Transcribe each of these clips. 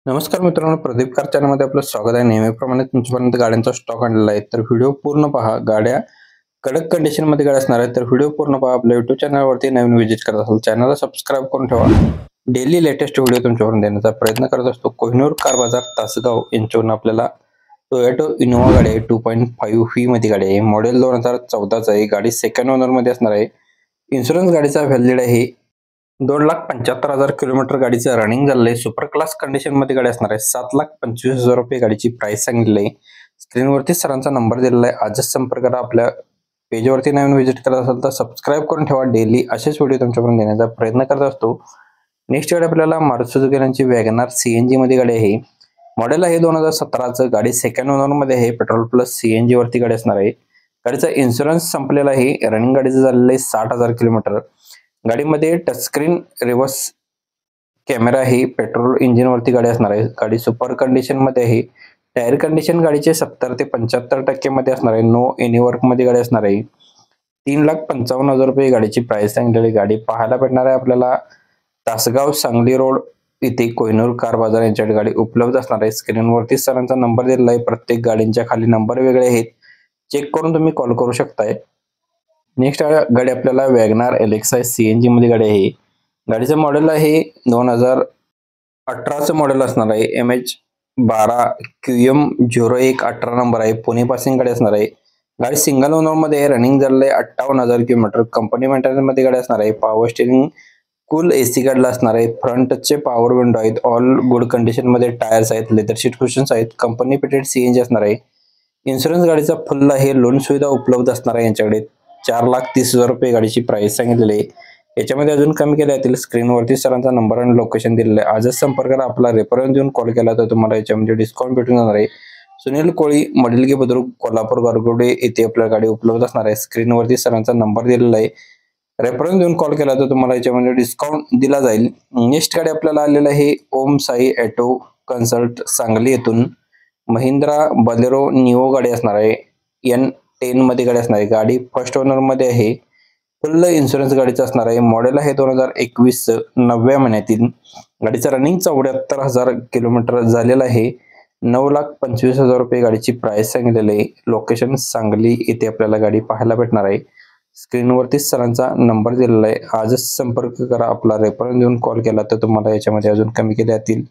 नमस्कार मित्रांनो, प्रदीप कार चॅनलमध्ये आपलं स्वागत आहे. नेहमीप्रमाणे तुमच्यापर्यंत गाड्यांचा स्टॉक आणलेला आहे, तर व्हिडिओ पूर्ण पहा. गाड्या कडक कंडिशनमध्ये गाड्या असणार आहेत, तर व्हिडिओ पूर्ण पहा. आपल्या युट्यूब चॅनलवरती नवीन व्हिजिट करत असाल, चॅनलला सबस्क्राईब करून ठेवा. डेली लेटेस्ट व्हिडिओ तुमच्यापर्यंत देण्याचा प्रयत्न करत असतो. कोहिनूर कार बाजार तासगाव यांच्यावरून आपल्याला टोयोटा इनोवा गाडी आहे. 2.5 व्ही मध्ये गाडी आहे. मॉडेल 2014 आहे. गाडी सेकंड ओनर मध्ये असणार आहे. इन्शुरन्स गाडीचा व्हॅलिड आहे 2,75,000 किलोमीटर गाडीचं रनिंग झालेलं आहे. सुपर क्लास कंडिशन मध्ये गाडी असणार आहे. 7,25,000 रुपये गाडीची प्राइस सांगितली आहे. स्क्रीनवरती सरांचा नंबर दिलेला आहे. आजच संपर्क करा. आपल्या पेजवरती नवीन व्हिजिट करत असाल तर सबस्क्राईब करून ठेवा. डेली असेच व्हिडिओ तुमच्यापर्यंत देण्याचा प्रयत्न करत असतो. नेक्स्ट गाडी आपल्याला मारुती सुझुकी यांची वॅगनार सीएनजी मध्ये गाडी आहे. मॉडेल आहे 2017चं. गाडी सेकंड ओनर मध्ये आहे. पेट्रोल प्लस सीएनजी वरती गाडी असणार आहे. गाडीचा इन्शुरन्स संपलेला आहे. रनिंग गाडीचं झालेलं आहे 60,000 किलोमीटर. गाडीमध्ये टचस्क्रीन रिव्हर्स कॅमेरा आहे. पेट्रोल इंजिन वरती गाडी असणार आहे. गाडी सुपर कंडिशन मध्ये आहे. टायर कंडिशन गाडीचे 70 ते 75% मध्ये असणार आहे. नो एनी वर्क मध्ये गाडी असणार आहे. 3,55,000 रुपये गाडीची प्राइस सांगितलेली. गाडी पाहायला भेटणार आहे आपल्याला तासगाव सांगली रोड इथे कोहिनूर कार बाजार यांच्याकडे गाडी उपलब्ध असणार आहे. स्क्रीनवरती सरांचा नंबर दिलेला आहे. प्रत्येक गाडींच्या खाली नंबर वेगळे आहेत, चेक करून तुम्ही कॉल करू शकताय. नेक्स्ट गाडी आपल्याला वॅगनार एलेक्साय सीएनजी मध्ये गाडी आहे. गाडीचं मॉडेल आहे 2018चं मॉडेल असणार आहे. MH12 QM 0118 नंबर आहे. पुणे पासिंग गाडी असणार आहे. गाडी सिंगल ओनर मध्ये रनिंग झालेलं आहे 58,000 किलोमीटर. कंपनी मेंटेनन्स मध्ये गाडी असणार आहे. पॉवर स्टीअरिंग कूल एसी गाडीला असणार आहे. फ्रंटचे पॉवर विंडो आहेत. ऑल गुड कंडिशन मध्ये टायर्स आहेत. लेदर सीट कुशन्स आहेत. कंपनी फिटेड सीएनजी असणार आहे. इन्शुरन्स गाडीचा फुल आहे. लोन सुविधा उपलब्ध असणार आहे यांच्याकडे. 4,30,000 रुपये गाडीची प्राइस सांगितलेली आहे. याच्यामध्ये अजून कमी केले जातील. स्क्रीनवरती सरांचा नंबर आणि लोकेशन दिलेलं आहे. आजच संपर्क करा. आपला रेफरन्स देऊन कॉल केला तर तुम्हाला याच्यामध्ये डिस्काउंट भेटून जाणार आहे. सुनील कोळी मडिलगे बुद्रुक कोल्हापूर गारगोडे येथे आपल्या गाडी उपलब्ध असणार आहे. स्क्रीनवरती सरांचा नंबर दिलेला आहे. रेफरन्स देऊन कॉल केला तर तुम्हाला याच्यामध्ये डिस्काउंट दिला जाईल. नेक्स्ट गाडी आपल्याला आलेला आहे ओम साई ऑटो कन्सल्ट सांगली येथून. महिंद्रा बलेरो निओ गाडी असणार आहे. N10 मध्ये गाडी असणार आहे. गाडी फर्स्ट ओनर मध्ये आहे. फुल इन्शुरन्स गाडीचा असणार आहे. मॉडेल आहे 2021 9व्या महिन्यातील. गाडीचं रनिंग 74,000 किलोमीटर झालेलं आहे. 9,25,000 रुपये गाडीची प्राइस सांगितलेली आहे. लोकेशन सांगली येथे आपल्याला गाडी पाहायला भेटणार आहे. स्क्रीनवरती सरांचा नंबर दिलेला आहे. आजच संपर्क करा. आपला रेफरन्स देऊन कॉल केला तर तुम्हाला याच्यामध्ये अजून कमी केले जातील.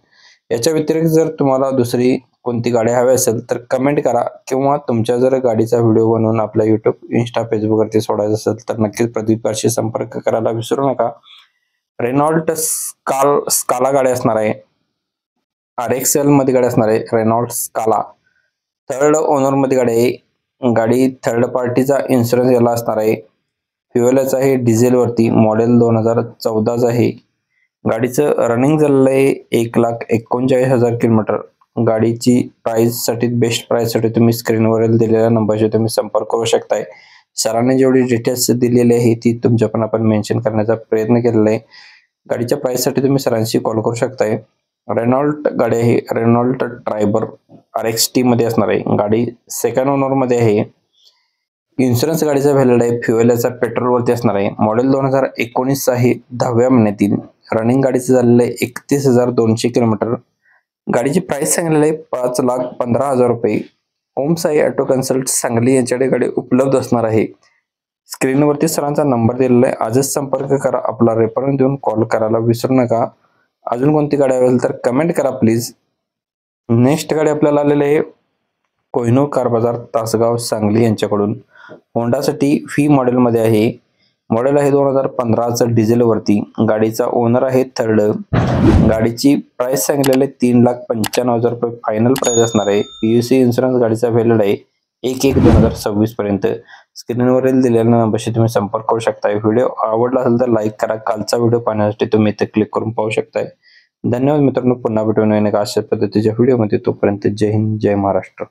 याच्या व्यतिरिक्त जर तुम्हाला दुसरी कोणती गाडी हवी असेल तर कमेंट करा, किंवा तुमच्या जर गाडीचा व्हिडिओ बनवून आपल्या युट्यूब, इंस्टा, फेसबुकवरती सोडायचा असेल तर नक्कीच प्रदीप कारशी संपर्क करायला विसरू नका. रेनॉल्ट स्काला गाडी असणार आहे. RXL मध्ये गाडी असणार आहे. रेनॉल्ट स्काला थर्ड ओनर मध्ये गाडी आहे. गाडी थर्ड पार्टीचा इन्शुरन्स याला असणार आहे. फ्युएलच आहे डिझेल वरती. मॉडेल 2014च आहे. गाडीचं रनिंग झालेलं आहे 1,39,000 किलोमीटर. गाडीची प्राइस साठी, बेस्ट प्राइस साठी तुम्ही स्क्रीनवरील दिलेल्या नंबरशी तुम्ही संपर्क करू शकताय. सरांनी जेवढी डिटेल्स दिलेली आहे ती तुमच्या पण आपण मेन्शन करण्याचा प्रयत्न केलेला आहे. गाडीच्या प्राइस साठी तुम्ही सरांशी कॉल करू शकताय. रेनॉल्ट गाडी आहे. रेनॉल्ट ट्रायबर RXT मध्ये असणार आहे. गाडी सेकंड ओनर मध्ये आहे. इन्शुरन्स गाडीचा व्हॅलिड आहे. फ्युएलचा पेट्रोल वरती असणार आहे. मॉडेल 2019 आहे. 10व्या महिन्यातील. रनिंग गाडीचं झालेलं आहे 31,200 किलोमीटर. गाडीची प्राइस सांगितलेली आहे 5,15,000 रुपये. ओम साई ऑटो कन्सल्ट सांगली यांच्याकडे गाडी उपलब्ध असणार आहे. स्क्रीनवरती सरांचा नंबर दिलेला आहे. आजच संपर्क करा. आपला रेफरन्स देऊन कॉल करायला विसरू नका. अजून कोणती गाडी असेल तर कमेंट करा प्लीज. नेक्स्ट गाडी आपल्याला आलेली आहे कोहिनूर कार बाजार तासगाव सांगली यांच्याकडून. होंडा सिटी व्ही मॉडेल मध्ये आहे. मॉडेल आहे 2015चं डिझेल वरती. गाडीचा ओनर आहे थर्ड. गाडीची प्राइस सांगितलेली 3,95,000 रुपये फायनल प्राइस असणार आहे. PUC इन्शुरन्स गाडीचा व्हॅलिड आहे 1/1/2026 पर्यंत. स्क्रीनवरील दिलेल्या नंबरशी तुम्ही संपर्क करू शकताय. व्हिडिओ आवडला असेल तर लाईक करा. कालचा व्हिडिओ पाहण्यासाठी तुम्ही इथे क्लिक करून पाहू शकताय. धन्यवाद मित्रांनो. पुन्हा भेटून अशा पद्धतीच्या व्हिडिओमध्ये. तोपर्यंत जय हिंद, जय महाराष्ट्र.